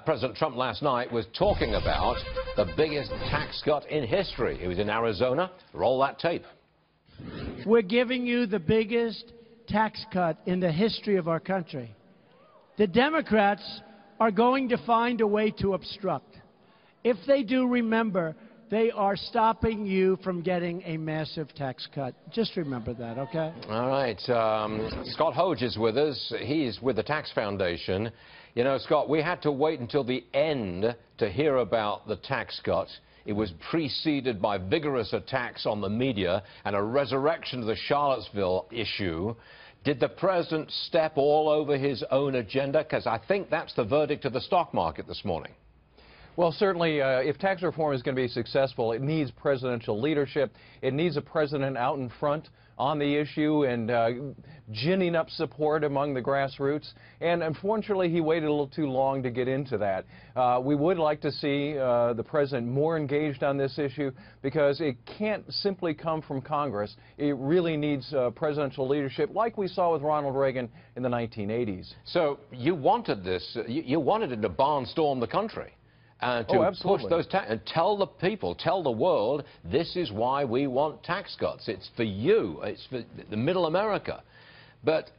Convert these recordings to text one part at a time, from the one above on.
President Trump last night was talking about the biggest tax cut in history. He was in Arizona. Roll that tape. We're giving you the biggest tax cut in the history of our country. The Democrats are going to find a way to obstruct. If they do, remember, they are stopping you from getting a massive tax cut. Just remember that, okay? All right. Scott Hodge is with us. He's with the Tax Foundation. You know, Scott, we had to wait until the end to hear about the tax cut. It was preceded by vigorous attacks on the media and a resurrection of the Charlottesville issue. Did the president step all over his own agenda? Because I think that's the verdict of the stock market this morning. Well, certainly, if tax reform is going to be successful, it needs presidential leadership. It needs a president out in front on the issue and ginning up support among the grassroots. And unfortunately, he waited a little too long to get into that. We would like to see the president more engaged on this issue because it can't simply come from Congress. It really needs presidential leadership like we saw with Ronald Reagan in the 1980s. So you wanted this, you wanted it to barnstorm the country. To push those and tell the people, tell the world, this is why we want tax cuts. It's for you. It's for the middle America. But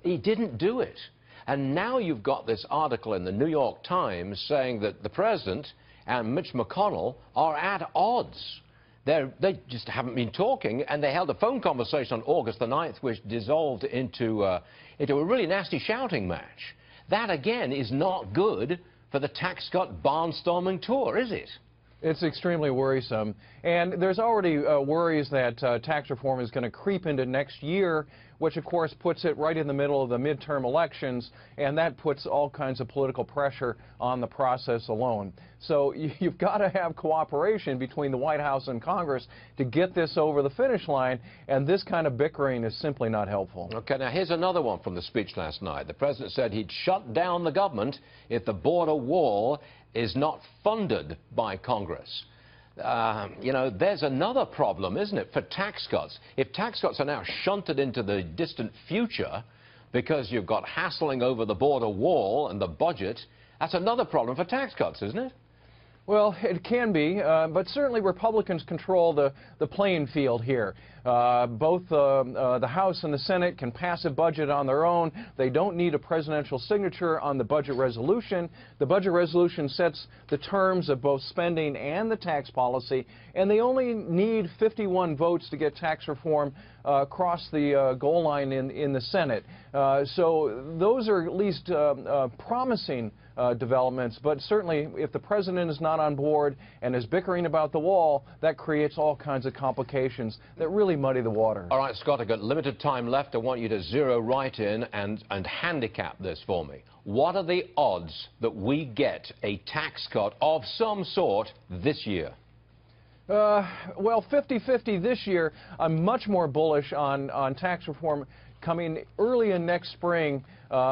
he didn't do it. And now you've got this article in the New York Times saying that the president and Mitch McConnell are at odds. They just haven't been talking, and they held a phone conversation on August the 9th, which dissolved into a really nasty shouting match. That, again, is not good for the tax cut barnstorming tour, is it? It's extremely worrisome. And there's already worries that tax reform is going to creep into next year, which of course puts it right in the middle of the midterm elections, and that puts all kinds of political pressure on the process alone. So you've got to have cooperation between the White House and Congress to get this over the finish line, and this kind of bickering is simply not helpful. Okay, now here's another one from the speech last night. The president said he'd shut down the government if the border wall is not funded by Congress. You know, there's another problem, isn't it, for tax cuts. If tax cuts are now shunted into the distant future because you've got hassling over the border wall and the budget, that's another problem for tax cuts, isn't it? Well, it can be, but certainly Republicans control the playing field here. Both the House and the Senate can pass a budget on their own. They don't need a presidential signature on the budget resolution. The budget resolution sets the terms of both spending and the tax policy, and they only need 51 votes to get tax reform across the goal line in the Senate. So those are at least promising developments, but certainly if the president is not on board and is bickering about the wall, that creates all kinds of complications that really muddy the water. All right, Scott, I've got limited time left. I want you to zero right in and handicap this for me. What are the odds that we get a tax cut of some sort this year? Well, 50-50 this year. I'm much more bullish on tax reform coming early in next spring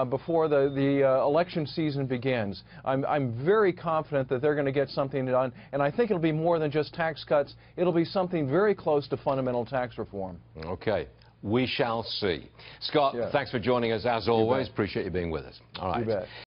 before the election season begins. I'm very confident that they're going to get something done, and I think it'll be more than just tax cuts. It'll be something very close to fundamental tax reform. Okay. We shall see. Scott, thanks for joining us as always. Appreciate you being with us. All right. You bet.